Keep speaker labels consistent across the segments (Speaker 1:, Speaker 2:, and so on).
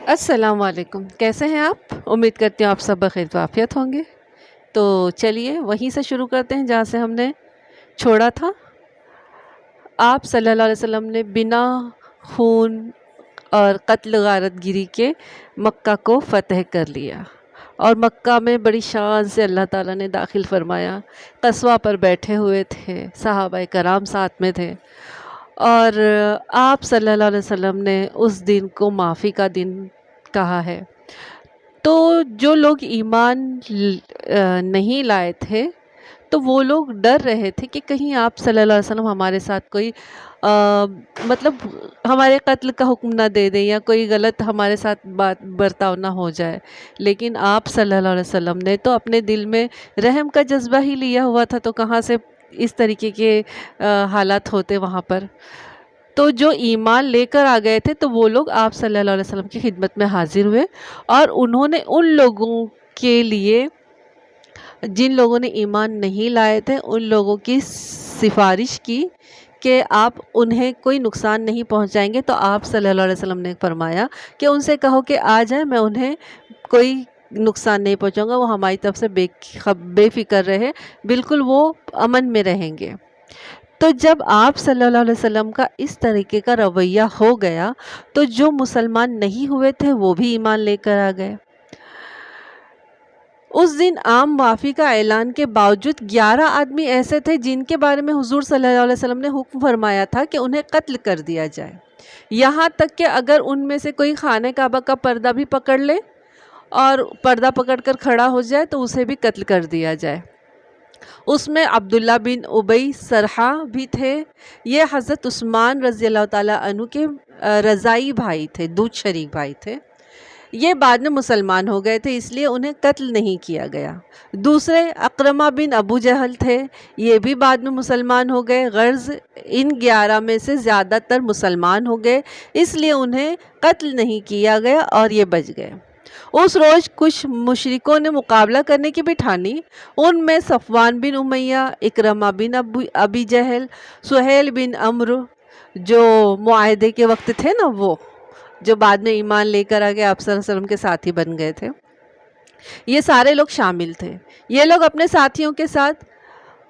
Speaker 1: السلام علیکم، کیسے ہیں آپ؟ امید کرتی ہوں آپ سب بخیر و عافیت ہوں گے۔ تو چلیے وہیں سے شروع کرتے ہیں جہاں سے ہم نے چھوڑا تھا۔ آپ صلی اللہ علیہ وسلم نے بنا خون اور قتل غارت گری کے مکہ کو فتح کر لیا، اور مکہ میں بڑی شان سے اللہ تعالیٰ نے داخل فرمایا۔ قصوہ پر بیٹھے ہوئے تھے، صحابہ کرام ساتھ میں تھے، اور آپ صلی اللہ علیہ وسلم نے اس دن کو معافی کا دن کہا ہے۔ تو جو لوگ ایمان نہیں لائے تھے تو وہ لوگ ڈر رہے تھے کہ کہیں آپ صلی اللہ علیہ وسلم ہمارے ساتھ کوئی مطلب ہمارے قتل کا حکم نہ دے دیں یا کوئی غلط ہمارے ساتھ برتاؤ نہ ہو جائے، لیکن آپ صلی اللہ علیہ وسلم نے تو اپنے دل میں رحم کا جذبہ ہی لیا ہوا تھا، تو کہاں سے اس طریقے کے حالات ہوتے وہاں پر۔ تو جو ایمان لے کر آ گئے تھے تو وہ لوگ آپ صلی اللہ علیہ وسلم کی خدمت میں حاضر ہوئے، اور انہوں نے ان لوگوں کے لیے جن لوگوں نے ایمان نہیں لائے تھے ان لوگوں کی سفارش کی کہ آپ انہیں کوئی نقصان نہیں پہنچائیں گے۔ تو آپ صلی اللہ علیہ وسلم نے فرمایا کہ ان سے کہو کہ آ جائیں، میں انہیں کوئی نقصان نہیں پہنچاؤں گا، وہ ہماری طرف سے بے فکر رہے، بالکل وہ امن میں رہیں گے۔ تو جب آپ صلی اللہ علیہ وسلم کا اس طریقے کا رویہ ہو گیا تو جو مسلمان نہیں ہوئے تھے وہ بھی ایمان لے کر آ گئے۔ اس دن عام معافی کا اعلان کے باوجود 11 آدمی ایسے تھے جن کے بارے میں حضور صلی اللہ علیہ وسلم نے حکم فرمایا تھا کہ انہیں قتل کر دیا جائے، یہاں تک کہ اگر ان میں سے کوئی خانہ کعبہ کا پردہ بھی پکڑ لے اور پردہ پکڑ کر کھڑا ہو جائے تو اسے بھی قتل کر دیا جائے۔ اس میں عبداللہ بن ابی سرحہ بھی تھے۔ یہ حضرت عثمان رضی اللہ تعالیٰ عنہ کے رضائی بھائی تھے، دودھ شریک بھائی تھے۔ یہ بعد میں مسلمان ہو گئے تھے، اس لیے انہیں قتل نہیں کیا گیا۔ دوسرے اکرمہ بن ابو جہل تھے، یہ بھی بعد میں مسلمان ہو گئے۔ غرض ان 11 میں سے زیادہ تر مسلمان ہو گئے، اس لیے انہیں قتل نہیں کیا گیا اور یہ بچ گئے۔ اس روز کچھ مشرکوں نے مقابلہ کرنے کی بھی ٹھانی، ان میں صفوان بن امیہ، اکرمہ بن ابی جہل، سہیل بن عمرو جو معاہدے کے وقت تھے نا، وہ جو بعد میں ایمان لے کر آگے آپ صلی اللہ علیہ وسلم کے ساتھی بن گئے تھے، یہ سارے لوگ شامل تھے۔ یہ لوگ اپنے ساتھیوں کے ساتھ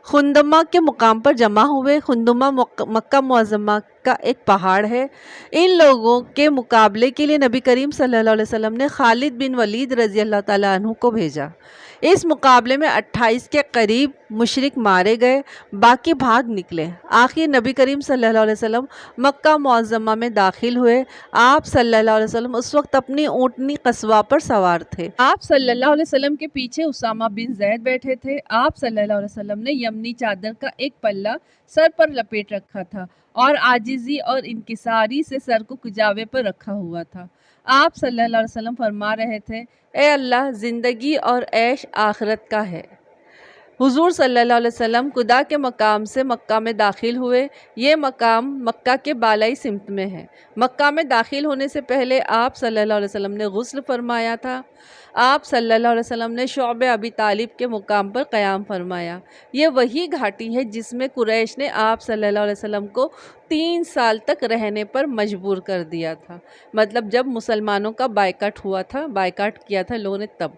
Speaker 1: خندمہ کے مقام پر جمع ہوئے۔ خندمہ مکہ معظمہ کا ایک پہاڑ ہے۔ ان لوگوں کے مقابلے کے لیے نبی کریم صلی اللہ علیہ وسلم نے خالد بن ولید رضی اللہ تعالیٰ عنہ کو بھیجا۔ اس مقابلے میں 28 کے قریب مشرک مارے گئے، باقی بھاگ نکلے۔ آخر نبی کریم صلی اللہ علیہ وسلم مکہ معظمہ میں داخل ہوئے۔ آپ صلی اللہ علیہ وسلم اس وقت اپنی اونٹنی قصوہ پر سوار تھے۔ آپ صلی اللہ علیہ وسلم کے پیچھے اسامہ بن زید بیٹھے تھے۔ آپ صلی اللہ علیہ وسلم نے یمنی چادر کا ایک پلہ سر پر لپیٹ رکھا تھا اور عاجزی اور انکساری سے سر کو کجاوے پر رکھا ہوا تھا۔ آپ صلی اللہ علیہ وسلم فرما رہے تھے، اے اللہ، زندگی اور عیش آخرت کا ہے۔ حضور صلی اللہ علیہ وسلم قدا کے مقام سے مکہ میں داخل ہوئے۔ یہ مقام مکہ کے بالائی سمت میں ہے۔ مکہ میں داخل ہونے سے پہلے آپ صلی اللہ علیہ وسلم نے غسل فرمایا تھا۔ آپ صلی اللہ علیہ وسلم نے شعب ابی طالب کے مقام پر قیام فرمایا۔ یہ وہی گھاٹی ہے جس میں قریش نے آپ صلی اللہ علیہ وسلم کو 3 سال تک رہنے پر مجبور کر دیا تھا، مطلب جب مسلمانوں کا بائیکاٹ ہوا تھا، بائیکاٹ کیا تھا لوگوں نے تب،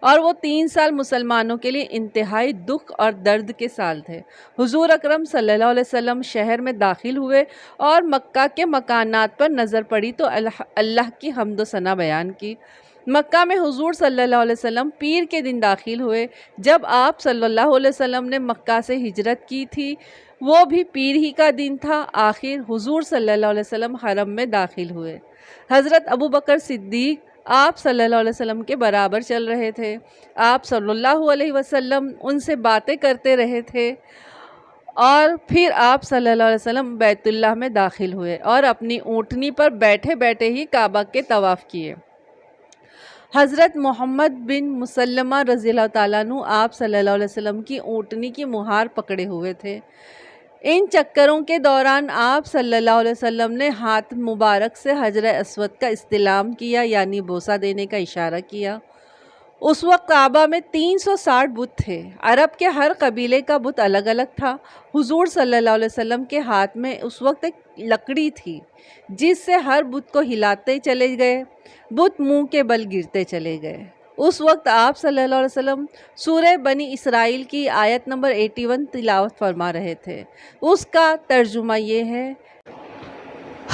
Speaker 1: اور وہ 3 سال مسلمانوں کے لیے انتہائی دکھ اور درد کے سال تھے۔ حضور اکرم صلی اللہ علیہ وسلم شہر میں داخل ہوئے اور مکہ کے مکانات پر نظر پڑی تو اللہ کی حمد و ثنا بیان کی۔ مکہ میں حضور صلی اللہ علیہ وسلم پیر کے دن داخل ہوئے۔ جب آپ صلی اللہ علیہ وسلم نے مکہ سے ہجرت کی تھی وہ بھی پیر ہی کا دن تھا۔ آخر حضور صلی اللہ علیہ وسلم حرم میں داخل ہوئے۔ حضرت ابو بکر صدیق آپ صلی اللہ علیہ وسلم کے برابر چل رہے تھے۔ آپ صلی اللہ علیہ وسلم ان سے باتیں کرتے رہے تھے، اور پھر آپ صلی اللہ علیہ وسلم بیت اللہ میں داخل ہوئے اور اپنی اونٹنی پر بیٹھے بیٹھے ہی کعبہ کے طواف کیے۔ حضرت محمد بن مسلمہ رضی اللہ تعالیٰ عنہ آپ صلی اللہ علیہ وسلم کی اونٹنی کی مہار پکڑے ہوئے تھے۔ ان چکروں کے دوران آپ صلی اللہ علیہ وسلم نے ہاتھ مبارک سے حجر اسود کا استلام کیا، یعنی بوسہ دینے کا اشارہ کیا۔ اس وقت کعبہ میں 360 بت تھے۔ عرب کے ہر قبیلے کا بت الگ الگ تھا۔ حضور صلی اللہ علیہ وسلم کے ہاتھ میں اس وقت ایک لکڑی تھی جس سے ہر بت کو ہلاتے چلے گئے، بت منہ کے بل گرتے چلے گئے۔ اس وقت آپ صلی اللہ علیہ وسلم سورہ بنی اسرائیل کی آیت نمبر 81 تلاوت فرما رہے تھے۔ اس کا ترجمہ یہ ہے،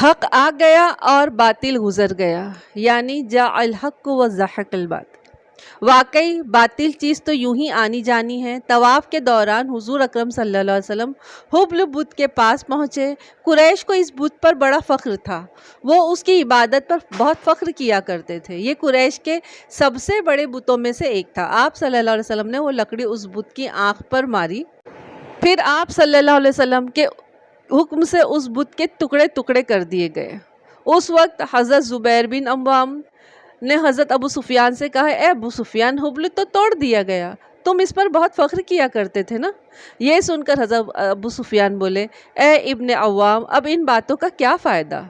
Speaker 1: حق آ گیا اور باطل گزر گیا، یعنی جاء الحق و زحق الباطل۔ واقعی باطل چیز تو یوں ہی آنی جانی ہے۔ طواف کے دوران حضور اکرم صلی اللہ علیہ وسلم حبل بت کے پاس پہنچے۔ قریش کو اس بت پر بڑا فخر تھا، وہ اس کی عبادت پر بہت فخر کیا کرتے تھے۔ یہ قریش کے سب سے بڑے بتوں میں سے ایک تھا۔ آپ صلی اللہ علیہ وسلم نے وہ لکڑی اس بت کی آنکھ پر ماری، پھر آپ صلی اللہ علیہ وسلم کے حکم سے اس بت کے ٹکڑے ٹکڑے کر دیے گئے۔ اس وقت حضرت زبیر بن عوام نے حضرت ابو سفیان سے کہا، اے ابو سفیان، حبل تو توڑ دیا گیا، تم اس پر بہت فخر کیا کرتے تھے نا؟ یہ سن کر حضرت ابو سفیان بولے، اے ابن عوام، اب ان باتوں کا کیا فائدہ؟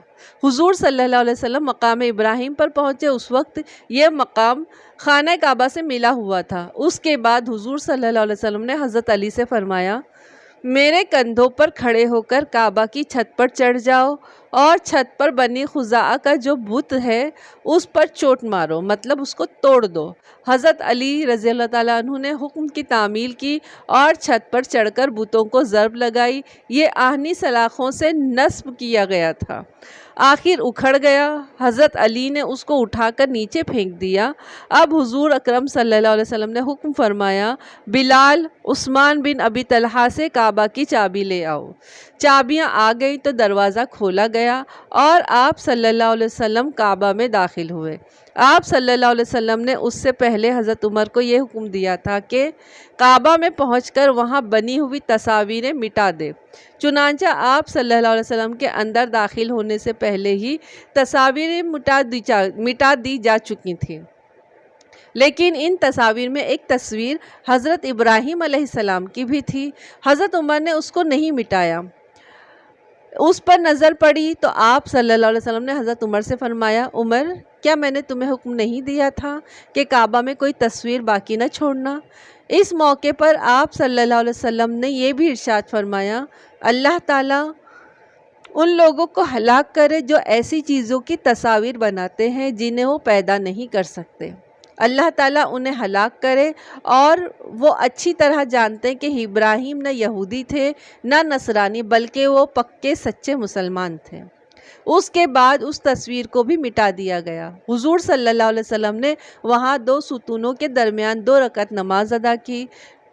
Speaker 1: حضور صلی اللہ علیہ وسلم مقام ابراہیم پر پہنچے۔ اس وقت یہ مقام خانہ کعبہ سے ملا ہوا تھا۔ اس کے بعد حضور صلی اللہ علیہ وسلم نے حضرت علی سے فرمایا، میرے کندھوں پر کھڑے ہو کر کعبہ کی چھت پر چڑھ جاؤ اور چھت پر بنی خزاعہ کا جو بت ہے اس پر چوٹ مارو، مطلب اس کو توڑ دو۔ حضرت علی رضی اللہ تعالیٰ عنہ نے حکم کی تعمیل کی اور چھت پر چڑھ کر بتوں کو ضرب لگائی۔ یہ آہنی سلاخوں سے نصب کیا گیا تھا، آخر اکھڑ گیا۔ حضرت علی نے اس کو اٹھا کر نیچے پھینک دیا۔ اب حضور اکرم صلی اللہ علیہ وسلم نے حکم فرمایا، بلال، عثمان بن ابی طلحہ سے کعبہ کی چابی لے آؤ۔ چابیاں آ گئی تو دروازہ کھولا گیا اور آپ صلی اللہ علیہ وسلم کعبہ میں داخل ہوئے۔ آپ صلی اللہ علیہ وسلم نے اس سے پہلے حضرت عمر کو یہ حکم دیا تھا کہ کعبہ میں پہنچ کر وہاں بنی ہوئی تصاویریں مٹا دے۔ چنانچہ آپ صلی اللہ علیہ وسلم کے اندر داخل ہونے سے پہلے ہی تصاویریں مٹا دی جا چکی تھیں، لیکن ان تصاویر میں ایک تصویر حضرت ابراہیم علیہ السلام کی بھی تھی۔ حضرت عمر نے اس کو نہیں مٹایا۔ اس پر نظر پڑی تو آپ صلی اللہ علیہ وسلم نے حضرت عمر سے فرمایا، عمر، کیا میں نے تمہیں حکم نہیں دیا تھا کہ کعبہ میں کوئی تصویر باقی نہ چھوڑنا؟ اس موقع پر آپ صلی اللہ علیہ وسلم نے یہ بھی ارشاد فرمایا، اللہ تعالیٰ ان لوگوں کو ہلاک کرے جو ایسی چیزوں کی تصاویر بناتے ہیں جنہیں وہ پیدا نہیں کر سکتے۔ اللہ تعالیٰ انہیں ہلاک کرے، اور وہ اچھی طرح جانتے ہیں کہ ابراہیم نہ یہودی تھے نہ نصرانی، بلکہ وہ پکے سچے مسلمان تھے۔ اس کے بعد اس تصویر کو بھی مٹا دیا گیا۔ حضور صلی اللہ علیہ وسلم نے وہاں 2 ستونوں کے درمیان 2 رکعت نماز ادا کی۔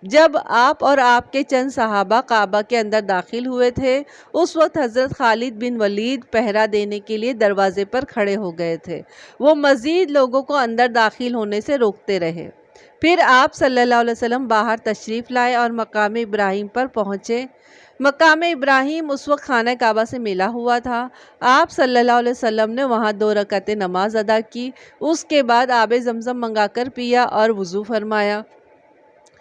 Speaker 1: جب آپ اور آپ کے چند صحابہ کعبہ کے اندر داخل ہوئے تھے، اس وقت حضرت خالد بن ولید پہرا دینے کے لیے دروازے پر کھڑے ہو گئے تھے۔ وہ مزید لوگوں کو اندر داخل ہونے سے روکتے رہے۔ پھر آپ صلی اللہ علیہ وسلم باہر تشریف لائے اور مقام ابراہیم پر پہنچے۔ مقام ابراہیم اس وقت خانہ کعبہ سے ملا ہوا تھا۔ آپ صلی اللہ علیہ وسلم نے وہاں 2 رکعتیں نماز ادا کی۔ اس کے بعد آب زمزم منگا کر پیا اور وضو فرمایا۔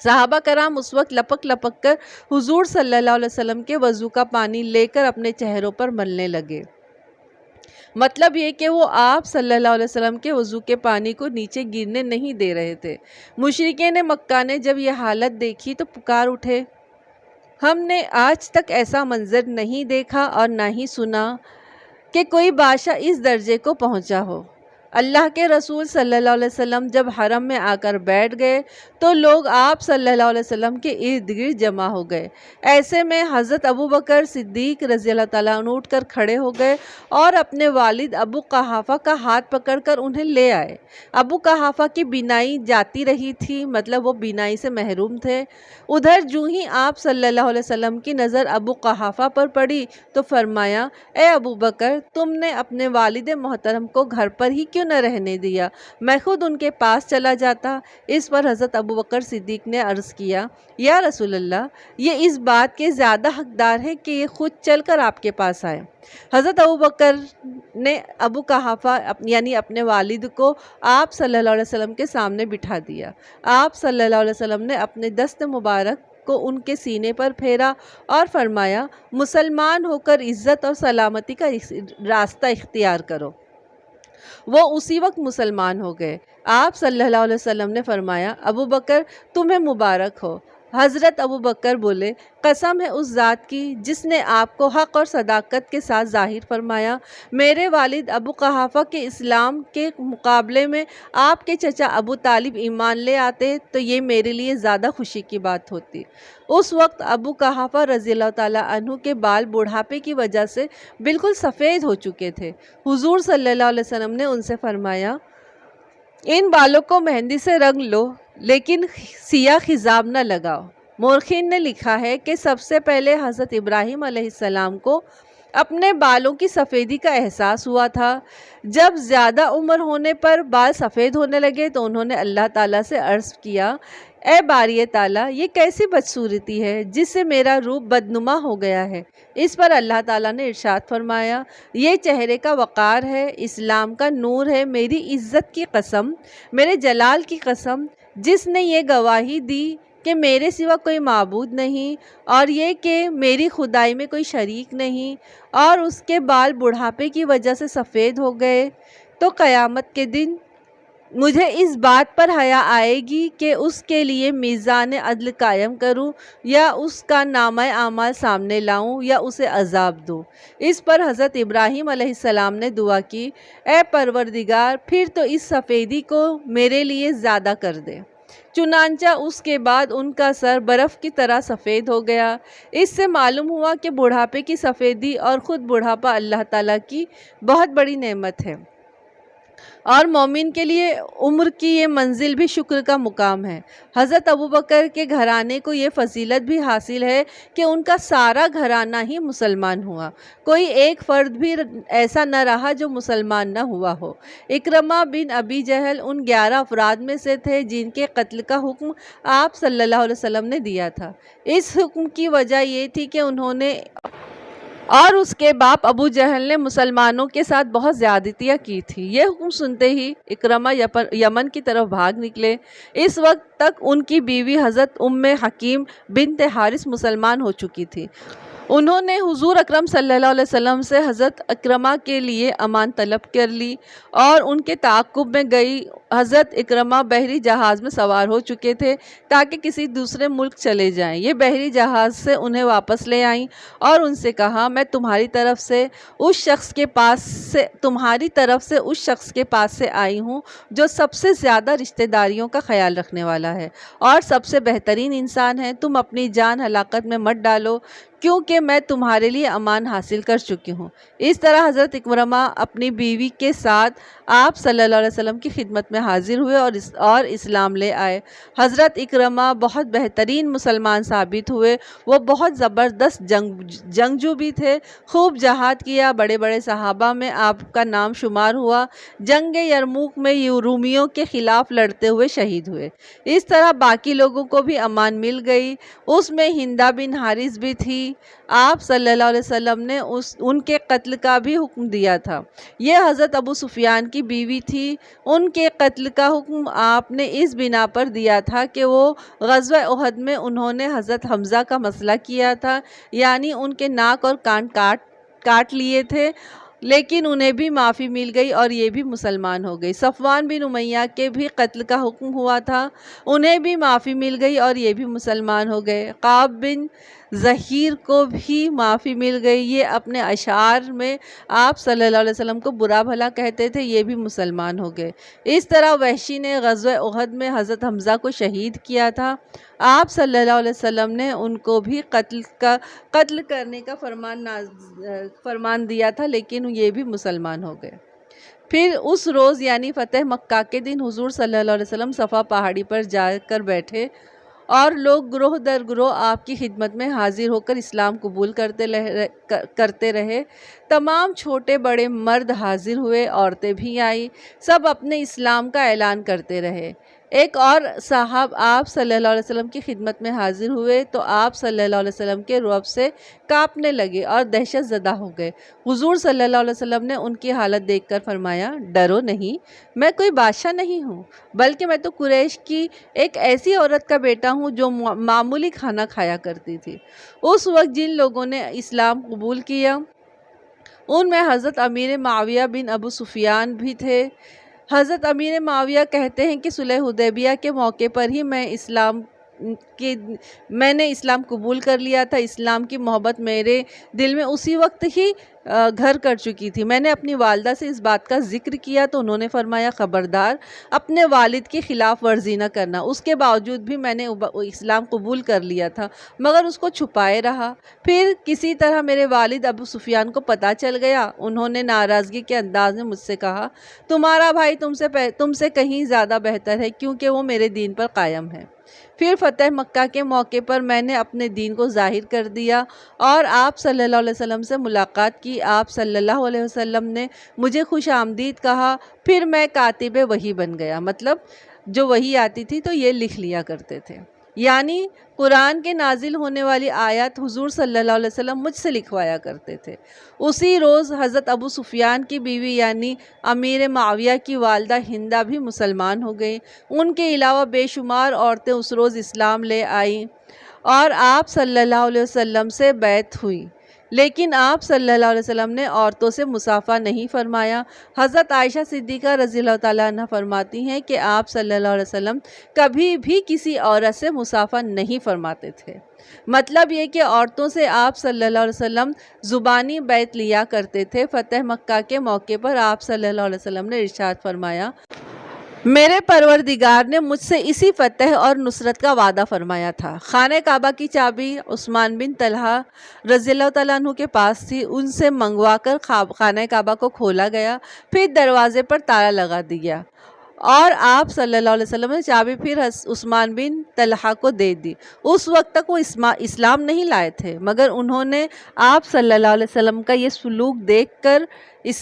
Speaker 1: صحابہ کرام اس وقت لپک لپک کر حضور صلی اللہ علیہ وسلم کے وضو کا پانی لے کر اپنے چہروں پر ملنے لگے۔ مطلب یہ کہ وہ آپ صلی اللہ علیہ وسلم کے وضو کے پانی کو نیچے گرنے نہیں دے رہے تھے۔ مشرکین مکہ نے جب یہ حالت دیکھی تو پکار اٹھے، ہم نے آج تک ایسا منظر نہیں دیکھا اور نہ ہی سنا کہ کوئی بادشاہ اس درجے کو پہنچا ہو۔ اللہ کے رسول صلی اللہ علیہ وسلم جب حرم میں آ کر بیٹھ گئے تو لوگ آپ صلی اللہ علیہ وسلم کے ارد گرد جمع ہو گئے۔ ایسے میں حضرت ابو بکر صدیق رضی اللہ تعالیٰ عنہ اٹھ کر کھڑے ہو گئے اور اپنے والد ابو قحافہ کا ہاتھ پکڑ کر انہیں لے آئے۔ ابو قحافہ کی بینائی جاتی رہی تھی، مطلب وہ بینائی سے محروم تھے۔ ادھر جو ہی آپ صلی اللہ علیہ وسلم کی نظر ابو قحافہ پر پڑی تو فرمایا، اے ابو بکر، تم نے اپنے والد محترم کو گھر پر ہی کیوں نہ رہنے دیا؟ میں خود ان کے پاس چلا جاتا۔ اس پر حضرت ابو بکر صدیق نے عرض کیا، یا رسول اللہ، یہ اس بات کے زیادہ حقدار ہے کہ یہ خود چل کر آپ کے پاس آئے۔ حضرت ابو بکر نے ابو قحافہ یعنی اپنے والد کو آپ صلی اللہ علیہ وسلم کے سامنے بٹھا دیا۔ آپ صلی اللہ علیہ وسلم نے اپنے دست مبارک کو ان کے سینے پر پھیرا اور فرمایا، مسلمان ہو کر عزت اور سلامتی کا راستہ اختیار کرو۔ وہ اسی وقت مسلمان ہو گئے۔ آپ صلی اللہ علیہ وسلم نے فرمایا، ابو بکر تمہیں مبارک ہو۔ حضرت ابو بکر بولے، قسم ہے اس ذات کی جس نے آپ کو حق اور صداقت کے ساتھ ظاہر فرمایا، میرے والد ابو قحافہ کے اسلام کے مقابلے میں آپ کے چچا ابو طالب ایمان لے آتے تو یہ میرے لیے زیادہ خوشی کی بات ہوتی۔ اس وقت ابو قحافہ رضی اللہ تعالیٰ عنہ کے بال بڑھاپے کی وجہ سے بالکل سفید ہو چکے تھے۔ حضور صلی اللہ علیہ وسلم نے ان سے فرمایا، ان بالوں کو مہندی سے رنگ لو لیکن سیاہ خضاب نہ لگاؤ۔ مورخین نے لکھا ہے کہ سب سے پہلے حضرت ابراہیم علیہ السلام کو اپنے بالوں کی سفیدی کا احساس ہوا تھا۔ جب زیادہ عمر ہونے پر بال سفید ہونے لگے تو انہوں نے اللہ تعالیٰ سے عرض کیا، اے باری تعالیٰ، یہ کیسی بدصورتی ہے جس سے میرا روپ بدنما ہو گیا ہے۔ اس پر اللہ تعالیٰ نے ارشاد فرمایا، یہ چہرے کا وقار ہے، اسلام کا نور ہے، میری عزت کی قسم، میرے جلال کی قسم، جس نے یہ گواہی دی کہ میرے سوا کوئی معبود نہیں اور یہ کہ میری خدائی میں کوئی شریک نہیں، اور اس کے بال بڑھاپے کی وجہ سے سفید ہو گئے، تو قیامت کے دن مجھے اس بات پر حیا آئے گی کہ اس کے لیے میزان عدل قائم کروں یا اس کا نامہ اعمال سامنے لاؤں یا اسے عذاب دوں۔ اس پر حضرت ابراہیم علیہ السلام نے دعا کی، اے پروردگار، پھر تو اس سفیدی کو میرے لیے زیادہ کر دے۔ چنانچہ اس کے بعد ان کا سر برف کی طرح سفید ہو گیا۔ اس سے معلوم ہوا کہ بڑھاپے کی سفیدی اور خود بڑھاپا اللہ تعالیٰ کی بہت بڑی نعمت ہے، اور مومن کے لیے عمر کی یہ منزل بھی شکر کا مقام ہے۔ حضرت ابوبکر کے گھرانے کو یہ فضیلت بھی حاصل ہے کہ ان کا سارا گھرانہ ہی مسلمان ہوا، کوئی ایک فرد بھی ایسا نہ رہا جو مسلمان نہ ہوا ہو۔ اکرمہ بن ابی جہل ان 11 افراد میں سے تھے جن کے قتل کا حکم آپ صلی اللہ علیہ وسلم نے دیا تھا۔ اس حکم کی وجہ یہ تھی کہ انہوں نے اور اس کے باپ ابو جہل نے مسلمانوں کے ساتھ بہت زیادتیاں کی تھی۔ یہ حکم سنتے ہی اکرمہ یمن کی طرف بھاگ نکلے۔ اس وقت تک ان کی بیوی حضرت ام حکیم بنت حارث مسلمان ہو چکی تھی۔ انہوں نے حضور اکرم صلی اللہ علیہ وسلم سے حضرت اکرمہ کے لیے امان طلب کر لی اور ان کے تعاقب میں گئی۔ حضرت اکرمہ بحری جہاز میں سوار ہو چکے تھے تاکہ کسی دوسرے ملک چلے جائیں۔ یہ بحری جہاز سے انہیں واپس لے آئیں اور ان سے کہا، میں تمہاری طرف سے اس شخص کے پاس سے آئی ہوں جو سب سے زیادہ رشتہ داریوں کا خیال رکھنے والا ہے اور سب سے بہترین انسان ہے۔ تم اپنی جان ہلاکت میں مت ڈالو کیونکہ میں تمہارے لیے امان حاصل کر چکی ہوں۔ اس طرح حضرت اکرمہ اپنی بیوی کے ساتھ آپ صلی اللہ علیہ وسلم کی خدمت میں حاضر ہوئے اور اسلام لے آئے۔ حضرت اکرمہ بہت بہترین مسلمان ثابت ہوئے۔ وہ بہت زبردست جنگجو بھی تھے، خوب جہاد کیا، بڑے بڑے صحابہ میں آپ کا نام شمار ہوا۔ جنگ یرموک میں رومیوں کے خلاف لڑتے ہوئے شہید ہوئے۔ اس طرح باقی لوگوں کو بھی امان مل گئی، اس میں ہندہ بن حارث بھی تھی۔ آپ صلی اللہ علیہ وسلم نے ان کے قتل کا بھی حکم دیا تھا۔ یہ حضرت ابو سفیان کی بیوی تھی۔ ان کے قتل کا حکم آپ نے اس بنا پر دیا تھا کہ وہ غزوہ احد میں انہوں نے حضرت حمزہ کا مسئلہ کیا تھا، یعنی ان کے ناک اور کان کاٹ لیے تھے، لیکن انہیں بھی معافی مل گئی اور یہ بھی مسلمان ہو گئی۔ صفوان بن امیہ کے بھی قتل کا حکم ہوا تھا، انہیں بھی معافی مل گئی اور یہ بھی مسلمان ہو گئے۔ کعب بن زہیر کو بھی معافی مل گئی، یہ اپنے اشعار میں آپ صلی اللہ علیہ وسلم کو برا بھلا کہتے تھے، یہ بھی مسلمان ہو گئے۔ اس طرح وحشی نے غزوہ احد میں حضرت حمزہ کو شہید کیا تھا، آپ صلی اللہ علیہ وسلم نے ان کو بھی قتل کرنے کا فرمان دیا تھا، لیکن یہ بھی مسلمان ہو گئے۔ پھر اس روز یعنی فتح مکہ کے دن حضور صلی اللہ علیہ وسلم صفا پہاڑی پر جا کر بیٹھے اور لوگ گروہ در گروہ آپ کی خدمت میں حاضر ہو کر اسلام قبول کرتے رہے۔ تمام چھوٹے بڑے مرد حاضر ہوئے، عورتیں بھی آئیں، سب اپنے اسلام کا اعلان کرتے رہے۔ ایک اور صاحب آپ صلی اللہ علیہ وسلم کی خدمت میں حاضر ہوئے تو آپ صلی اللہ علیہ وسلم کے رعب سے کانپنے لگے اور دہشت زدہ ہو گئے۔ حضور صلی اللہ علیہ وسلم نے ان کی حالت دیکھ کر فرمایا، ڈرو نہیں، میں کوئی بادشاہ نہیں ہوں، بلکہ میں تو قریش کی ایک ایسی عورت کا بیٹا ہوں جو معمولی کھانا کھایا کرتی تھی۔ اس وقت جن لوگوں نے اسلام قبول کیا ان میں حضرت امیر معاویہ بن ابو سفیان بھی تھے۔ حضرت امیر معاویہ کہتے ہیں کہ صلح حدیبیہ کے موقع پر ہی میں نے اسلام قبول کر لیا تھا۔ اسلام کی محبت میرے دل میں اسی وقت ہی گھر کر چکی تھی۔ میں نے اپنی والدہ سے اس بات کا ذکر کیا تو انہوں نے فرمایا خبردار اپنے والد کی خلاف ورزی نہ کرنا۔ اس کے باوجود بھی میں نے اسلام قبول کر لیا تھا مگر اس کو چھپائے رہا۔ پھر کسی طرح میرے والد ابو سفیان کو پتہ چل گیا۔ انہوں نے ناراضگی کے انداز میں مجھ سے کہا تمہارا بھائی تم سے کہیں زیادہ بہتر ہے کیونکہ وہ میرے دین پر قائم ہے۔ پھر فتح مکہ کے موقع پر میں نے اپنے دین کو ظاہر کر دیا اور آپ صلی اللہ علیہ وسلم سے ملاقات کی۔ آپ صلی اللہ علیہ وسلم نے مجھے خوش آمدید کہا۔ پھر میں کاتب وحی بن گیا، مطلب جو وحی آتی تھی تو یہ لکھ لیا کرتے تھے، یعنی قرآن کے نازل ہونے والی آیات حضور صلی اللہ علیہ وسلم مجھ سے لکھوایا کرتے تھے۔ اسی روز حضرت ابو سفیان کی بیوی یعنی امیر معاویہ کی والدہ ہندہ بھی مسلمان ہو گئیں۔ ان کے علاوہ بے شمار عورتیں اس روز اسلام لے آئیں اور آپ صلی اللہ علیہ وسلم سے بیعت ہوئی، لیکن آپ صلی اللہ علیہ وسلم نے عورتوں سے مصافحہ نہیں فرمایا۔ حضرت عائشہ صدیقہ رضی اللہ تعالیٰ عنہ فرماتی ہیں کہ آپ صلی اللہ علیہ وسلم کبھی بھی کسی عورت سے مصافحہ نہیں فرماتے تھے۔ مطلب یہ کہ عورتوں سے آپ صلی اللہ علیہ وسلم زبانی بیعت لیا کرتے تھے۔ فتح مکہ کے موقع پر آپ صلی اللہ علیہ وسلم نے ارشاد فرمایا میرے پروردگار نے مجھ سے اسی فتح اور نصرت کا وعدہ فرمایا تھا۔ خانہ کعبہ کی چابی عثمان بن طلحہ رضی اللہ تعالیٰ عنہ کے پاس تھی، ان سے منگوا کر خانہ کعبہ کو کھولا گیا، پھر دروازے پر تالا لگا دیا اور آپ صلی اللہ علیہ وسلم نے چابی پھر عثمان بن طلحہ کو دے دی۔ اس وقت تک وہ اسلام نہیں لائے تھے مگر انہوں نے آپ صلی اللہ علیہ وسلم کا یہ سلوک دیکھ کر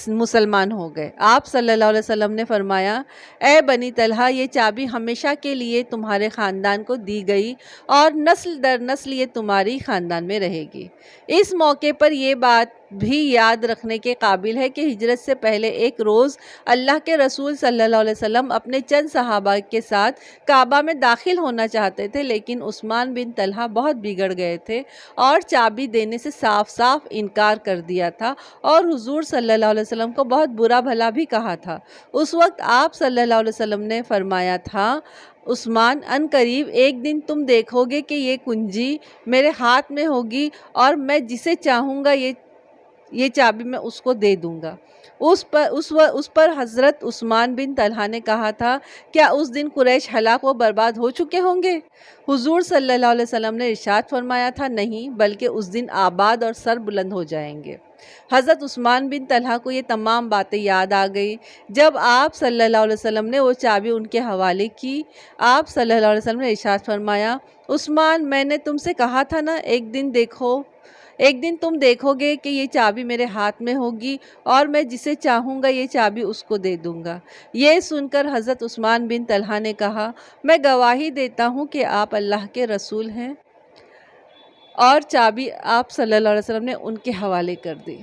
Speaker 1: مسلمان ہو گئے۔ آپ صلی اللہ علیہ وسلم نے فرمایا اے بنی طلحہ یہ چابی ہمیشہ کے لیے تمہارے خاندان کو دی گئی اور نسل در نسل یہ تمہاری خاندان میں رہے گی۔ اس موقع پر یہ بات بھی یاد رکھنے کے قابل ہے کہ ہجرت سے پہلے ایک روز اللہ کے رسول صلی اللہ علیہ وسلم اپنے چند صحابہ کے ساتھ کعبہ میں داخل ہونا چاہتے تھے، لیکن عثمان بن طلحہ بہت بگڑ گئے تھے اور چابی دینے سے صاف صاف انکار کر دیا تھا اور حضور صلی اللہ علیہ وسلم کو بہت برا بھلا بھی کہا تھا۔ اس وقت آپ صلی اللہ علیہ وسلم نے فرمایا تھا عثمان ان قریب ایک دن تم دیکھو گے کہ یہ کنجی میرے ہاتھ میں ہوگی اور میں جسے چاہوں گا یہ چابی میں اس کو دے دوں گا۔ اس پر حضرت عثمان بن طلحہ نے کہا تھا کیا اس دن قریش ہلاک و برباد ہو چکے ہوں گے؟ حضور صلی اللہ علیہ وسلم نے ارشاد فرمایا تھا نہیں بلکہ اس دن آباد اور سر بلند ہو جائیں گے۔ حضرت عثمان بن طلحہ کو یہ تمام باتیں یاد آ گئی۔ جب آپ صلی اللہ علیہ وسلم نے وہ چابی ان کے حوالے کی، آپ صلی اللہ علیہ وسلم نے ارشاد فرمایا عثمان میں نے تم سے کہا تھا نا ایک دن تم دیکھو گے کہ یہ چابی میرے ہاتھ میں ہوگی اور میں جسے چاہوں گا یہ چابی اس کو دے دوں گا۔ یہ سن کر حضرت عثمان بن طلحہ نے کہا میں گواہی دیتا ہوں کہ آپ اللہ کے رسول ہیں، اور چابی آپ صلی اللہ علیہ وسلم نے ان کے حوالے کر دی۔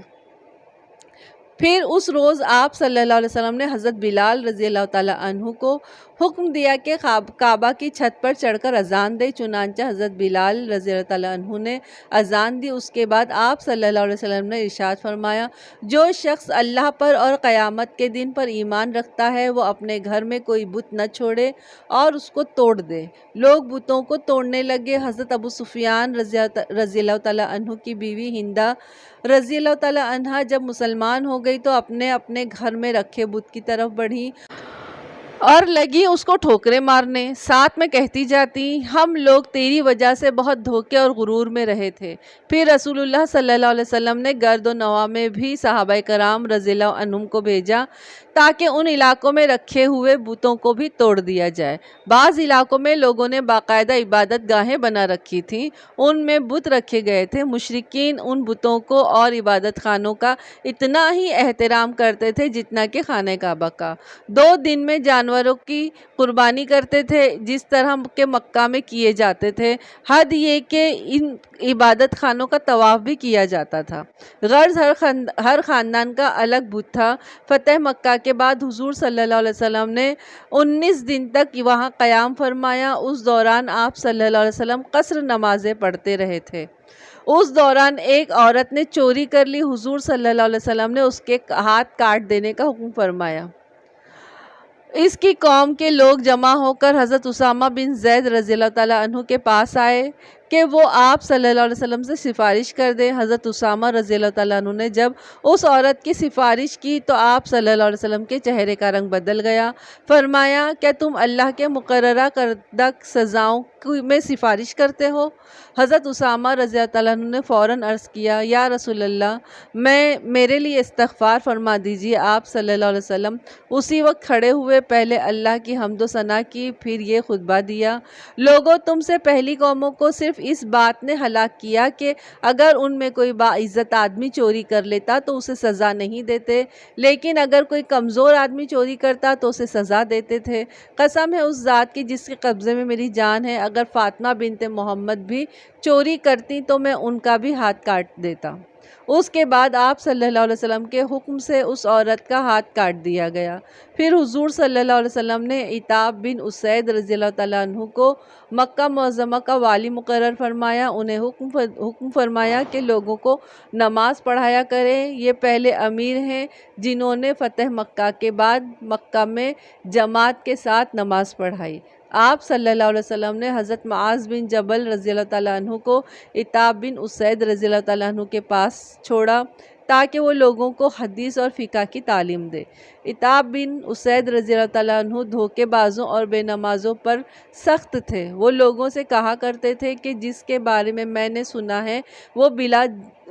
Speaker 1: پھر اس روز آپ صلی اللہ علیہ وسلم نے حضرت بلال رضی اللہ تعالیٰ عنہ کو حکم دیا کہ کعبہ کی چھت پر چڑھ کر اذان دے، چنانچہ حضرت بلال رضی اللہ تعالیٰ عنہ نے اذان دی۔ اس کے بعد آپ صلی اللہ علیہ وسلم نے ارشاد فرمایا جو شخص اللہ پر اور قیامت کے دن پر ایمان رکھتا ہے وہ اپنے گھر میں کوئی بت نہ چھوڑے اور اس کو توڑ دے۔ لوگ بتوں کو توڑنے لگے۔ حضرت ابو سفیان رضی اللہ تعالیٰ عنہ کی بیوی ہندہ رضی اللہ تعالیٰ عنہ جب مسلمان ہو گئی تو اپنے گھر میں رکھے بت کی طرف بڑھی اور لگی اس کو ٹھوکریں مارنے، ساتھ میں کہتی جاتی ہم لوگ تیری وجہ سے بہت دھوکے اور غرور میں رہے تھے۔ پھر رسول اللہ صلی اللہ علیہ وسلم نے گرد و نواح میں بھی صحابہ کرام رضی اللہ عنہم کو بھیجا تاکہ ان علاقوں میں رکھے ہوئے بتوں کو بھی توڑ دیا جائے۔ بعض علاقوں میں لوگوں نے باقاعدہ عبادت گاہیں بنا رکھی تھیں، ان میں بت رکھے گئے تھے۔ مشرکین ان بتوں کو اور عبادت خانوں کا اتنا ہی احترام کرتے تھے جتنا کہ خانہ کعبہ کا۔ 2 دن میں جانوروں کی قربانی کرتے تھے جس طرح کہ مکہ میں کیے جاتے تھے۔ حد یہ کہ ان عبادت خانوں کا طواف بھی کیا جاتا تھا۔ غرض ہر خاندان کا الگ بت تھا۔ فتح مکہ کے بعد حضور صلی اللہ علیہ وسلم نے 19 دن تک وہاں قیام فرمایا۔ اس دوران آپ صلی اللہ علیہ وسلم قصر نمازیں پڑھتے رہے تھے۔ اس دوران ایک عورت نے چوری کر لی، حضور صلی اللہ علیہ وسلم نے اس کے ہاتھ کاٹ دینے کا حکم فرمایا۔ اس کی قوم کے لوگ جمع ہو کر حضرت اسامہ بن زید رضی اللہ تعالیٰ عنہ کے پاس آئے کہ وہ آپ صلی اللہ علیہ وسلم سے سفارش کر دیں۔ حضرت اسامہ رضی اللہ تعالیٰ عنہ نے جب اس عورت کی سفارش کی تو آپ صلی اللہ علیہ وسلم کے چہرے کا رنگ بدل گیا۔ فرمایا، کیا تم اللہ کے مقررہ کردہ سزاؤں میں سفارش کرتے ہو؟ حضرت اسامہ رضی اللہ تعالیٰ عنہ نے فوراً عرض کیا، یا رسول اللہ، میرے لیے استغفار فرما دیجیے۔ آپ صلی اللہ علیہ وسلم اسی وقت کھڑے ہوئے، پہلے اللہ کی حمد و ثنا کی، پھر یہ خطبہ دیا: لوگوں، تم سے پہلی قوموں کو صرف اس بات نے ہلاک کیا کہ اگر ان میں کوئی باعزت آدمی چوری کر لیتا تو اسے سزا نہیں دیتے، لیکن اگر کوئی کمزور آدمی چوری کرتا تو اسے سزا دیتے تھے۔ قسم ہے اس ذات کی جس کے قبضے میں میری جان ہے، اگر فاطمہ بنت محمد بھی چوری کرتی تو میں ان کا بھی ہاتھ کاٹ دیتا۔ اس کے بعد آپ صلی اللہ علیہ وسلم کے حکم سے اس عورت کا ہاتھ کاٹ دیا گیا۔ پھر حضور صلی اللہ علیہ وسلم نے عتاب بن اسید رضی اللہ تعالیٰ عنہ کو مکہ معظمہ کا والی مقرر فرمایا۔ انہیں حکم فرمایا کہ لوگوں کو نماز پڑھایا کریں۔ یہ پہلے امیر ہیں جنہوں نے فتح مکہ کے بعد مکہ میں جماعت کے ساتھ نماز پڑھائی۔ آپ صلی اللہ علیہ وسلم نے حضرت معاذ بن جبل رضی اللہ تعالیٰ عنہ کو عتاب بن اسید رضی اللہ تعالیٰ عنہ کے پاس چھوڑا تاکہ وہ لوگوں کو حدیث اور فقہ کی تعلیم دے۔ عتاب بن اسید رضی اللہ تعالیٰ عنہ دھوکے بازوں اور بے نمازوں پر سخت تھے۔ وہ لوگوں سے کہا کرتے تھے کہ جس کے بارے میں نے سنا ہے وہ بلا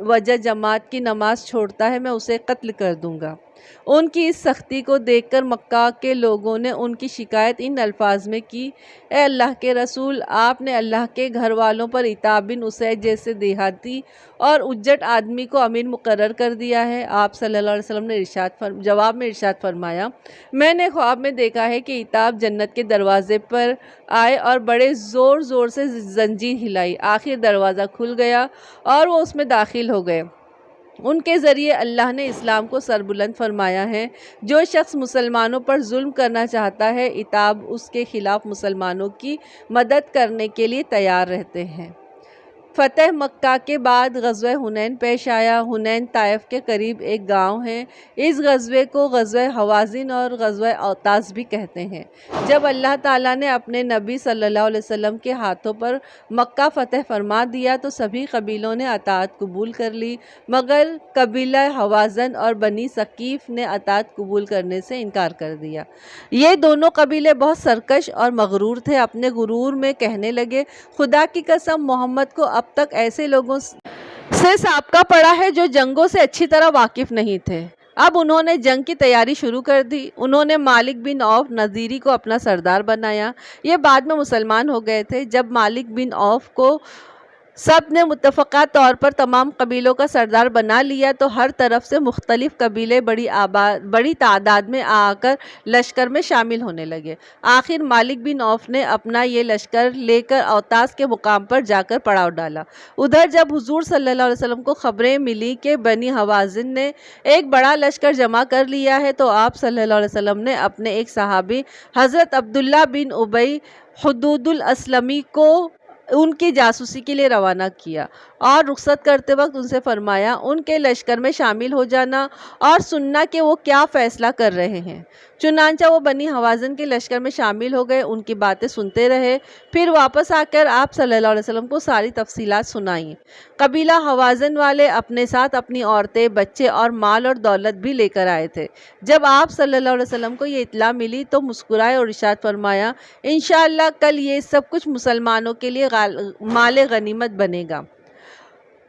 Speaker 1: وجہ جماعت کی نماز چھوڑتا ہے، میں اسے قتل کر دوں گا۔ ان کی اس سختی کو دیکھ کر مکہ کے لوگوں نے ان کی شکایت ان الفاظ میں کی: اے اللہ کے رسول، آپ نے اللہ کے گھر والوں پر عتاب بن اسید جیسے دیہاتی اور اجٹ آدمی کو امیر مقرر کر دیا ہے۔ آپ صلی اللہ علیہ وسلم نے جواب میں ارشاد فرمایا: میں نے خواب میں دیکھا ہے کہ عتاب جنت کے دروازے پر آئے اور بڑے زور زور سے زنجیر ہلائی، آخر دروازہ کھل گیا اور وہ اس میں داخل ہو گئے۔ ان کے ذریعے اللہ نے اسلام کو سربلند فرمایا ہے۔ جو شخص مسلمانوں پر ظلم کرنا چاہتا ہے، عتاب اس کے خلاف مسلمانوں کی مدد کرنے کے لیے تیار رہتے ہیں۔ فتح مکہ کے بعد غزوہ حنین پیش آیا۔ حنین طائف کے قریب ایک گاؤں ہے۔ اس غزوے کو غزوہ حوازن اور غزوہ اوطاس بھی کہتے ہیں۔ جب اللہ تعالیٰ نے اپنے نبی صلی اللہ علیہ وسلم کے ہاتھوں پر مکہ فتح فرما دیا تو سبھی قبیلوں نے اطاعت قبول کر لی، مگر قبیلہ حوازن اور بنی ثقیف نے اطاعت قبول کرنے سے انکار کر دیا۔ یہ دونوں قبیلے بہت سرکش اور مغرور تھے۔ اپنے غرور میں کہنے لگے: خدا کی قسم، محمد کو اب تک ایسے لوگوں سے سابقہ پڑا ہے جو جنگوں سے اچھی طرح واقف نہیں تھے۔ اب انہوں نے جنگ کی تیاری شروع کر دی۔ انہوں نے مالک بن عوف نظیری کو اپنا سردار بنایا۔ یہ بعد میں مسلمان ہو گئے تھے۔ جب مالک بن عوف کو سب نے متفقہ طور پر تمام قبیلوں کا سردار بنا لیا تو ہر طرف سے مختلف قبیلے بڑی تعداد میں آ کر لشکر میں شامل ہونے لگے۔ آخر مالک بن عوف نے اپنا یہ لشکر لے کر اوطاس کے مقام پر جا کر پڑاؤ ڈالا۔ ادھر جب حضور صلی اللہ علیہ وسلم کو خبریں ملی کہ بنی حوازن نے ایک بڑا لشکر جمع کر لیا ہے تو آپ صلی اللہ علیہ وسلم نے اپنے ایک صحابی حضرت عبداللہ بن ابی حدود الاسلمی کو ان کی جاسوسی کے لیے روانہ کیا اور رخصت کرتے وقت ان سے فرمایا: ان کے لشکر میں شامل ہو جانا اور سننا کہ وہ کیا فیصلہ کر رہے ہیں۔ چنانچہ وہ بنی حوازن کے لشکر میں شامل ہو گئے، ان کی باتیں سنتے رہے، پھر واپس آ کر آپ صلی اللہ علیہ وسلم کو ساری تفصیلات سنائیں۔ قبیلہ حوازن والے اپنے ساتھ اپنی عورتیں، بچے اور مال اور دولت بھی لے کر آئے تھے۔ جب آپ صلی اللہ علیہ وسلم کو یہ اطلاع ملی تو مسکرائے اور ارشاد فرمایا: انشاءاللہ کل یہ سب کچھ مسلمانوں کے لیے مال غنیمت بنے گا۔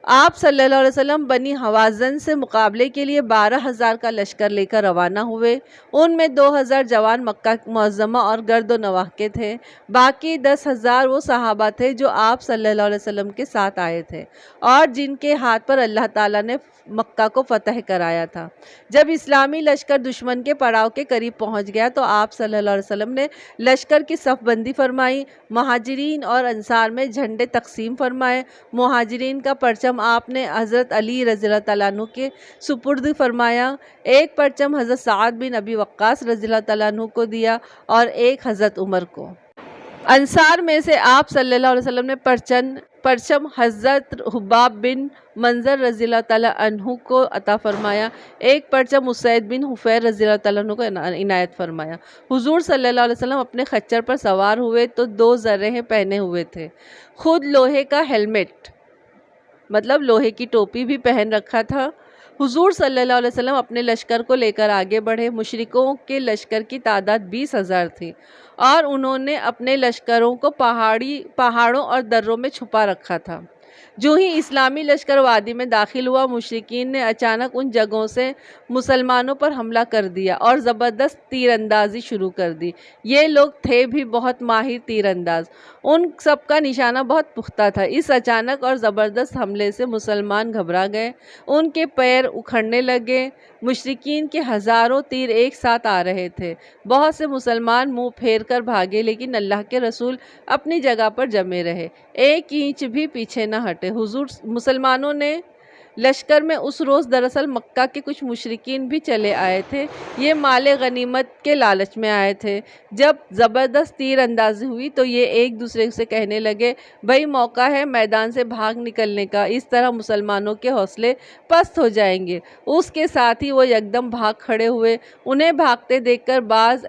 Speaker 1: آپ صلی اللہ علیہ وسلم بنی حوازن سے مقابلے کے لیے 12,000 کا لشکر لے کر روانہ ہوئے۔ ان میں 2,000 جوان مکہ معظمہ اور گرد و نواح کے تھے، باقی 10,000 وہ صحابہ تھے جو آپ صلی اللہ علیہ وسلم کے ساتھ آئے تھے اور جن کے ہاتھ پر اللہ تعالیٰ نے مکہ کو فتح کرایا تھا۔ جب اسلامی لشکر دشمن کے پڑاؤ کے قریب پہنچ گیا تو آپ صلی اللہ علیہ وسلم نے لشکر کی صف بندی فرمائی، مہاجرین اور انصار میں جھنڈے تقسیم فرمائے۔ مہاجرین کا پرچم آپ نے حضرت علی رضی اللہ تعالیٰ عنہ کے سپرد فرمایا، ایک پرچم حضرت سعد بن ابی وقاص رضی اللہ تعالیٰ عنہ کو دیا اور ایک حضرت عمر کو۔ انصار میں سے آپ صلی اللہ علیہ وسلم نے پرچم پرچم حضرت حباب بن منظر رضی اللہ تعالیٰ عنہ کو عطا فرمایا، ایک پرچم اسید بن حفیر رضی اللہ تعالیٰ عنہ کو عنایت فرمایا۔ حضور صلی اللہ علیہ وسلم اپنے خچر پر سوار ہوئے تو 2 زرہیں پہنے ہوئے تھے، خود لوہے کا ہیلمٹ مطلب لوہے کی ٹوپی بھی پہن رکھا تھا۔ حضور صلی اللہ علیہ وسلم اپنے لشکر کو لے کر آگے بڑھے۔ مشرکوں کے لشکر کی تعداد 20,000 تھی اور انہوں نے اپنے لشکروں کو پہاڑوں اور دروں میں چھپا رکھا تھا۔ جو ہی اسلامی لشکر وادی میں داخل ہوا، مشرکین نے اچانک ان جگہوں سے مسلمانوں پر حملہ کر دیا اور زبردست تیر اندازی شروع کر دی۔ یہ لوگ تھے بھی بہت ماہر تیر انداز، ان سب کا نشانہ بہت پختہ تھا۔ اس اچانک اور زبردست حملے سے مسلمان گھبرا گئے، ان کے پیر اکھڑنے لگے۔ مشرکین کے ہزاروں تیر ایک ساتھ آ رہے تھے، بہت سے مسلمان منہ پھیر کر بھاگے، لیکن اللہ کے رسول اپنی جگہ پر جمے رہے، 1 انچ بھی پیچھے نہ ہٹے۔ مسلمانوں نے لشکر میں اس روز دراصل مکہ کے کچھ مشرکین بھی چلے آئے تھے، یہ مال غنیمت کے لالچ میں آئے تھے۔ جب زبردست تیر اندازی ہوئی تو یہ ایک دوسرے سے کہنے لگے، بھئی موقع ہے میدان سے بھاگ نکلنے کا، اس طرح مسلمانوں کے حوصلے پست ہو جائیں گے۔ اس کے ساتھ ہی وہ یکدم بھاگ کھڑے ہوئے۔ انہیں بھاگتے دیکھ کر بعض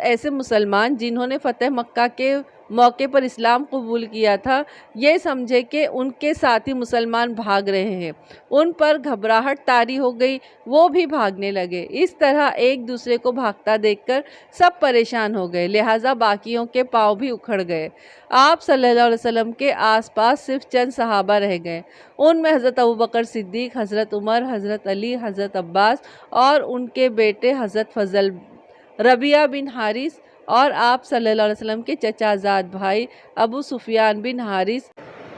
Speaker 1: ایسے مسلمان جنہوں نے فتح مکہ کے موقع پر اسلام قبول کیا تھا، یہ سمجھے کہ ان کے ساتھی مسلمان بھاگ رہے ہیں، ان پر گھبراہٹ طاری ہو گئی، وہ بھی بھاگنے لگے۔ اس طرح ایک دوسرے کو بھاگتا دیکھ کر سب پریشان ہو گئے، لہٰذا باقیوں کے پاؤں بھی اکھڑ گئے۔ آپ صلی اللہ علیہ وسلم کے آس پاس صرف چند صحابہ رہ گئے، ان میں حضرت ابوبکر صدیق، حضرت عمر، حضرت علی، حضرت عباس اور ان کے بیٹے حضرت فضل، ربیعہ بن حارث اور آپ صلی اللہ علیہ وسلم کے چچا زاد بھائی ابو سفیان بن حارث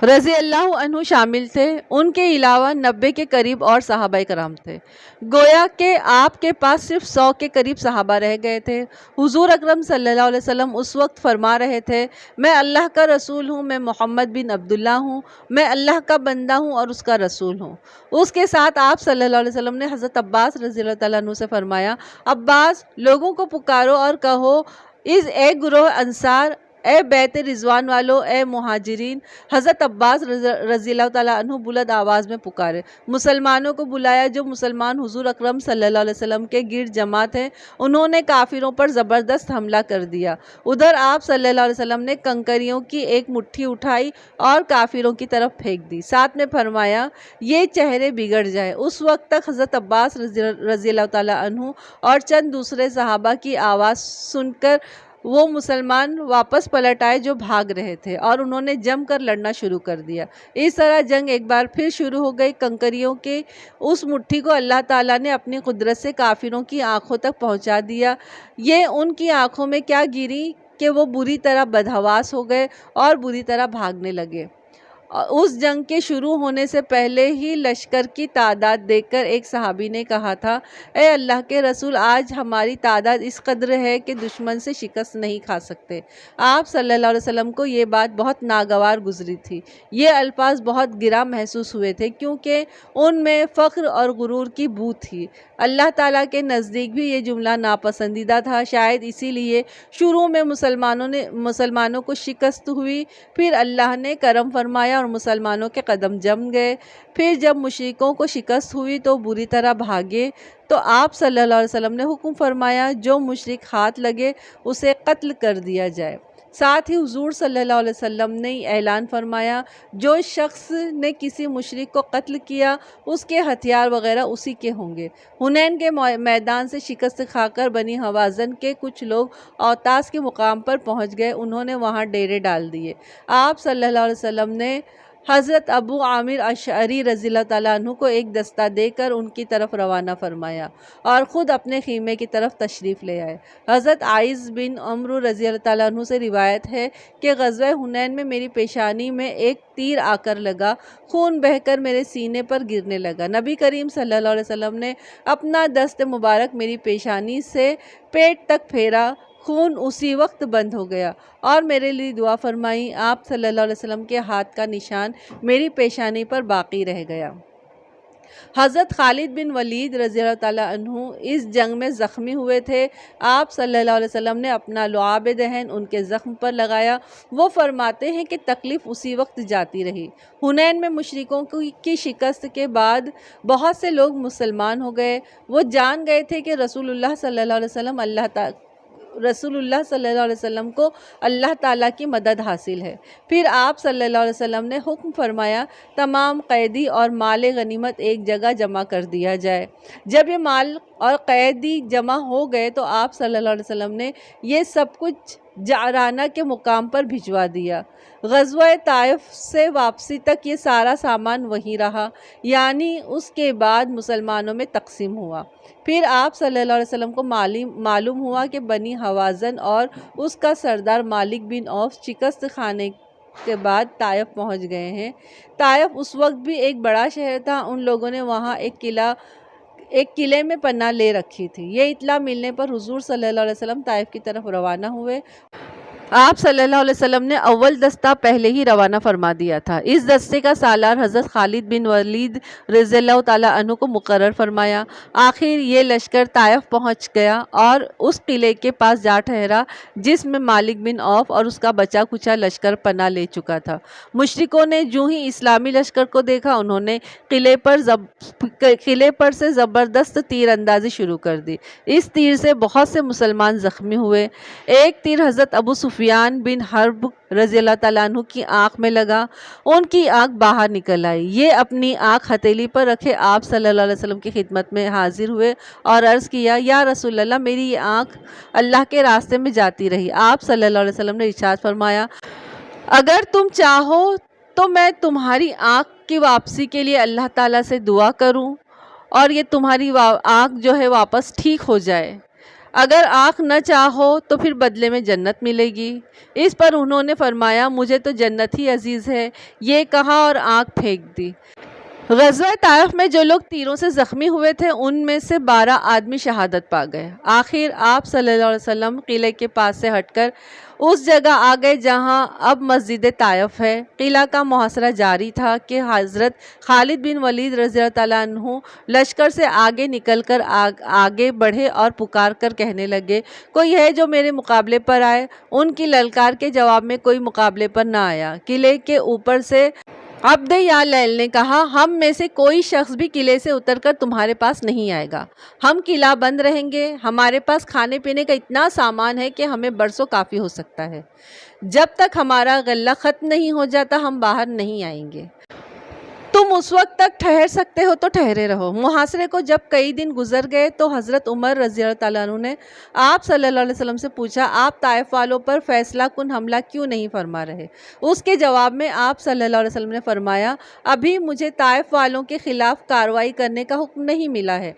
Speaker 1: رضی اللہ عنہ شامل تھے۔ ان کے علاوہ 90 کے قریب اور صحابہ کرام تھے، گویا کہ آپ کے پاس صرف 100 کے قریب صحابہ رہ گئے تھے۔ حضور اکرم صلی اللہ علیہ وسلم اس وقت فرما رہے تھے، میں اللہ کا رسول ہوں، میں محمد بن عبداللہ ہوں، میں اللہ کا بندہ ہوں اور اس کا رسول ہوں۔ اس کے ساتھ آپ صلی اللہ علیہ وسلم نے حضرت عباس رضی اللہ تعالیٰ عنہ سے فرمایا، عباس، لوگوں کو پکارو اور کہو، اے گروہ انصار، اے بیت رضوان والو، اے مہاجرین۔ حضرت عباس رضی اللہ تعالیٰ عنہ بلند آواز میں پکارے، مسلمانوں کو بلایا۔ جو مسلمان حضور اکرم صلی اللہ علیہ وسلم کے گرد جمع تھے، انہوں نے کافروں پر زبردست حملہ کر دیا۔ ادھر آپ صلی اللہ علیہ وسلم نے کنکریوں کی ایک مٹھی اٹھائی اور کافروں کی طرف پھینک دی، ساتھ میں فرمایا، یہ چہرے بگڑ جائیں۔ اس وقت تک حضرت عباس رضی اللہ تعالیٰ عنہ اور چند دوسرے صحابہ کی آواز سن کر وہ مسلمان واپس پلٹ آئے جو بھاگ رہے تھے، اور انہوں نے جم کر لڑنا شروع کر دیا۔ اس طرح جنگ ایک بار پھر شروع ہو گئی۔ کنکریوں کے اس مٹھی کو اللہ تعالیٰ نے اپنی قدرت سے کافروں کی آنکھوں تک پہنچا دیا۔ یہ ان کی آنکھوں میں کیا گری کہ وہ بری طرح بدحواس ہو گئے اور بری طرح بھاگنے لگے۔ اس جنگ کے شروع ہونے سے پہلے ہی لشکر کی تعداد دیکھ کر ایک صحابی نے کہا تھا، اے اللہ کے رسول، آج ہماری تعداد اس قدر ہے کہ دشمن سے شکست نہیں کھا سکتے۔ آپ صلی اللہ علیہ وسلم کو یہ بات بہت ناگوار گزری تھی، یہ الفاظ بہت گراں محسوس ہوئے تھے، کیونکہ ان میں فخر اور غرور کی بو تھی۔ اللہ تعالیٰ کے نزدیک بھی یہ جملہ ناپسندیدہ تھا، شاید اسی لیے شروع میں مسلمانوں کو شکست ہوئی، پھر اللہ نے کرم فرمایا اور مسلمانوں کے قدم جم گئے۔ پھر جب مشرکوں کو شکست ہوئی تو بری طرح بھاگے، تو آپ صلی اللہ علیہ وسلم نے حکم فرمایا، جو مشرک ہاتھ لگے اسے قتل کر دیا جائے۔ ساتھ ہی حضور صلی اللہ علیہ وسلم نے اعلان فرمایا، جو شخص نے کسی مشرک کو قتل کیا اس کے ہتھیار وغیرہ اسی کے ہوں گے۔ حنین کے میدان سے شکست کھا کر بنی حوازن کے کچھ لوگ اوتاس کے مقام پر پہنچ گئے، انہوں نے وہاں ڈیرے ڈال دیے۔ آپ صلی اللہ علیہ وسلم نے حضرت ابو عامر اشعری رضی اللہ تعالیٰ عنہ کو ایک دستہ دے کر ان کی طرف روانہ فرمایا اور خود اپنے خیمے کی طرف تشریف لے آئے۔ حضرت عائذ بن عمرو رضی اللہ تعالیٰ عنہ سے روایت ہے کہ غزوہ حنین میں میری پیشانی میں ایک تیر آ کر لگا، خون بہہ کر میرے سینے پر گرنے لگا۔ نبی کریم صلی اللہ علیہ وسلم نے اپنا دست مبارک میری پیشانی سے پیٹ تک پھیرا، خون اسی وقت بند ہو گیا اور میرے لیے دعا فرمائی۔ آپ صلی اللہ علیہ وسلم کے ہاتھ کا نشان میری پیشانی پر باقی رہ گیا۔ حضرت خالد بن ولید رضی اللہ تعالیٰ عنہ اس جنگ میں زخمی ہوئے تھے۔ آپ صلی اللہ علیہ وسلم نے اپنا لعاب دہن ان کے زخم پر لگایا۔ وہ فرماتے ہیں کہ تکلیف اسی وقت جاتی رہی۔ حنین میں مشرکوں کی شکست کے بعد بہت سے لوگ مسلمان ہو گئے۔ وہ جان گئے تھے کہ رسول اللہ صلی اللہ علیہ وسلم کو اللہ تعالیٰ کی مدد حاصل ہے۔ پھر آپ صلی اللہ علیہ وسلم نے حکم فرمایا تمام قیدی اور مال غنیمت ایک جگہ جمع کر دیا جائے۔ جب یہ مال اور قیدی جمع ہو گئے تو آپ صلی اللہ علیہ وسلم نے یہ سب کچھ جعرانہ کے مقام پر بھجوا دیا۔ غزوہ طائف سے واپسی تک یہ سارا سامان وہیں رہا، یعنی اس کے بعد مسلمانوں میں تقسیم ہوا۔ پھر آپ صلی اللہ علیہ وسلم کو معلوم ہوا کہ بنی حوازن اور اس کا سردار مالک بن عوف شکست کھانے کے بعد طائف پہنچ گئے ہیں۔ طائف اس وقت بھی ایک بڑا شہر تھا۔ ان لوگوں نے وہاں ایک قلعے میں پناہ لے رکھی تھی۔ یہ اطلاع ملنے پر حضور صلی اللہ علیہ وسلم طائف کی طرف روانہ ہوئے۔ آپ صلی اللہ علیہ وسلم نے اول دستہ پہلے ہی روانہ فرما دیا تھا۔ اس دستے کا سالار حضرت خالد بن ولید رضی اللہ تعالیٰ عنہ کو مقرر فرمایا۔ آخر یہ لشکر طائف پہنچ گیا اور اس قلعے کے پاس جا ٹھہرا جس میں مالک بن عوف اور اس کا بچا کچا لشکر پناہ لے چکا تھا۔ مشرکوں نے جو ہی اسلامی لشکر کو دیکھا انہوں نے قلعے پر سے زبردست تیر اندازی شروع کر دی۔ اس تیر سے بہت سے مسلمان زخمی ہوئے۔ ایک تیر حضرت ابو سفیان بن حرب رضی اللہ تعالیٰ عنہ کی آنکھ میں لگا۔ ان کی آنکھ باہر نکل آئی۔ یہ اپنی آنکھ ہتھیلی پر رکھے آپ صلی اللہ علیہ وسلم کی خدمت میں حاضر ہوئے اور عرض کیا، یا رسول اللہ میری یہ آنکھ اللہ کے راستے میں جاتی رہی۔ آپ صلی اللہ علیہ وسلم نے ارشاد فرمایا، اگر تم چاہو تو میں تمہاری آنکھ کی واپسی کے لیے اللہ تعالیٰ سے دعا کروں اور یہ تمہاری آنکھ جو ہے واپس ٹھیک ہو جائے۔ اگر آنکھ نہ چاہو تو پھر بدلے میں جنت ملے گی۔ اس پر انہوں نے فرمایا، مجھے تو جنت ہی عزیز ہے۔ یہ کہا اور آنکھ پھینک دی۔ غزوہ طائف میں جو لوگ تیروں سے زخمی ہوئے تھے ان میں سے 12 آدمی شہادت پا گئے۔ آخر آپ صلی اللہ علیہ وسلم قلعے کے پاس سے ہٹ کر اس جگہ آ گئے جہاں اب مسجد طائف ہے۔ قلعہ کا محاصرہ جاری تھا کہ حضرت خالد بن ولید رضی اللہ تعالیٰ عنہ لشکر سے آگے نکل کر آگے بڑھے اور پکار کر کہنے لگے، کوئی ہے جو میرے مقابلے پر آئے؟ ان کی للکار کے جواب میں کوئی مقابلے پر نہ آیا۔ قلعے کے اوپر سے عبد یا لیل نے کہا، ہم میں سے کوئی شخص بھی قلعے سے اتر کر تمہارے پاس نہیں آئے گا۔ ہم قلعہ بند رہیں گے۔ ہمارے پاس کھانے پینے کا اتنا سامان ہے کہ ہمیں برسوں کافی ہو سکتا ہے۔ جب تک ہمارا غلہ ختم نہیں ہو جاتا ہم باہر نہیں آئیں گے۔ تم اس وقت تک ٹھہر سکتے ہو تو ٹھہرے رہو۔ محاصرے کو جب کئی دن گزر گئے تو حضرت عمر رضی اللہ تعالیٰ عنہ نے آپ صلی اللہ علیہ وسلم سے پوچھا، آپ طائف والوں پر فیصلہ کن حملہ کیوں نہیں فرما رہے؟ اس کے جواب میں آپ صلی اللہ علیہ وسلم نے فرمایا، ابھی مجھے طائف والوں کے خلاف کارروائی کرنے کا حکم نہیں ملا ہے۔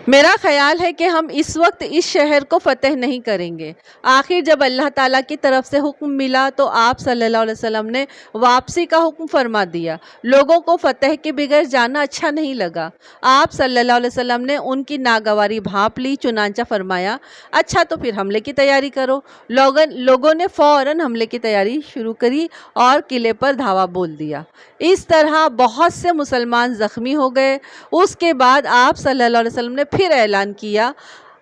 Speaker 1: میرا خیال ہے کہ ہم اس وقت اس شہر کو فتح نہیں کریں گے۔ آخر جب اللہ تعالیٰ کی طرف سے حکم ملا تو آپ صلی اللہ علیہ وسلم نے واپسی کا حکم فرما دیا۔ لوگوں کو فتح کے بغیر جانا اچھا نہیں لگا۔ آپ صلی اللہ علیہ وسلم نے ان کی ناگواری بھانپ لی، چنانچہ فرمایا، اچھا تو پھر حملے کی تیاری کرو۔ لوگوں نے فوراً حملے کی تیاری شروع کری اور قلعے پر دھاوا بول دیا۔ اس طرح بہت سے مسلمان زخمی ہو گئے۔ اس کے بعد آپ صلی اللہ علیہ وسلم نے پھر اعلان کیا،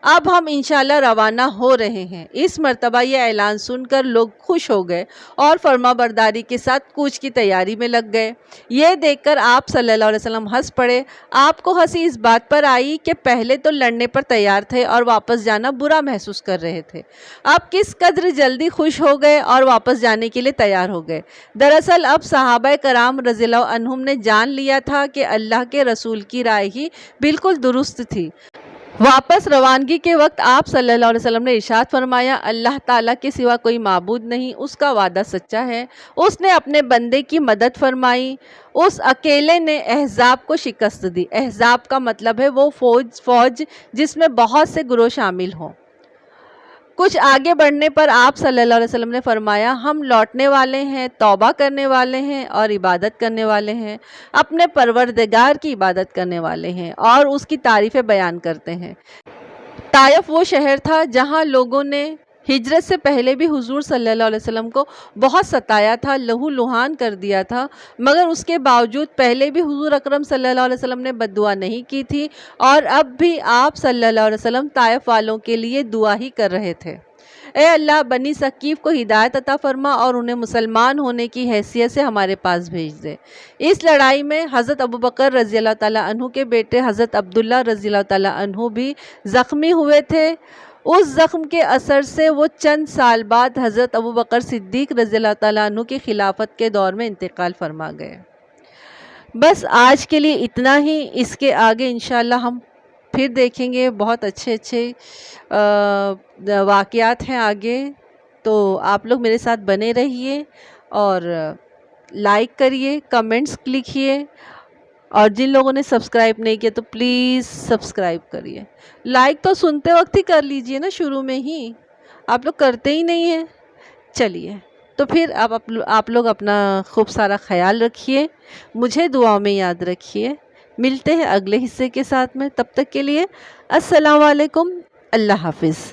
Speaker 1: اب ہم انشاءاللہ روانہ ہو رہے ہیں۔ اس مرتبہ یہ اعلان سن کر لوگ خوش ہو گئے اور فرما برداری کے ساتھ کوچ کی تیاری میں لگ گئے۔ یہ دیکھ کر آپ صلی اللہ علیہ وسلم ہنس پڑے۔ آپ کو ہنسی اس بات پر آئی کہ پہلے تو لڑنے پر تیار تھے اور واپس جانا برا محسوس کر رہے تھے، اب کس قدر جلدی خوش ہو گئے اور واپس جانے کے لیے تیار ہو گئے۔ دراصل اب صحابہ کرام رضی اللہ عنہم نے جان لیا تھا کہ اللہ کے رسول کی رائے ہی بالکل درست تھی۔ واپس روانگی کے وقت آپ صلی اللہ علیہ وسلم نے ارشاد فرمایا، اللہ تعالیٰ کے سوا کوئی معبود نہیں، اس کا وعدہ سچا ہے، اس نے اپنے بندے کی مدد فرمائی، اس اکیلے نے احزاب کو شکست دی۔ احزاب کا مطلب ہے وہ فوج جس میں بہت سے گروہ شامل ہوں۔ کچھ آگے بڑھنے پر آپ صلی اللہ علیہ وسلم نے فرمایا، ہم لوٹنے والے ہیں، توبہ کرنے والے ہیں اور عبادت کرنے والے ہیں، اپنے پروردگار کی عبادت کرنے والے ہیں اور اس کی تعریفیں بیان کرتے ہیں۔ طائف وہ شہر تھا جہاں لوگوں نے ہجرت سے پہلے بھی حضور صلی اللہ علیہ وسلم کو بہت ستایا تھا، لہو لہان کر دیا تھا، مگر اس کے باوجود پہلے بھی حضور اکرم صلی اللہ علیہ وسلم نے بد دعا نہیں کی تھی، اور اب بھی آپ صلی اللہ علیہ وسلم طائف والوں کے لیے دعا ہی کر رہے تھے۔ اے اللہ، بنی ثقیف کو ہدایت عطا فرما اور انہیں مسلمان ہونے کی حیثیت سے ہمارے پاس بھیج دے۔ اس لڑائی میں حضرت ابوبکر رضی اللہ تعالیٰ عنہ کے بیٹے حضرت عبداللہ رضی اللہ تعالیٰ عنہ بھی زخمی ہوئے تھے۔ اس زخم کے اثر سے وہ چند سال بعد حضرت ابوبکر صدیق رضی اللہ تعالیٰ عنہ کی خلافت کے دور میں انتقال فرما گئے۔ بس آج کے لیے اتنا ہی، اس کے آگے انشاءاللہ ہم پھر دیکھیں گے، بہت اچھے واقعات ہیں آگے، تو آپ لوگ میرے ساتھ بنے رہیے اور لائک کریے، کمنٹس لکھیے، اور جن لوگوں نے سبسکرائب نہیں کیا تو پلیز سبسکرائب کریے۔ لائک تو سنتے وقت ہی کر لیجئے نا، شروع میں ہی، آپ لوگ کرتے ہی نہیں ہیں۔ چلیے، تو پھر آپ لوگ اپنا خوب سارا خیال رکھیے، مجھے دعاؤں میں یاد رکھیے۔ ملتے ہیں اگلے حصے کے ساتھ میں، تب تک کے لیے السلام علیکم، اللہ حافظ۔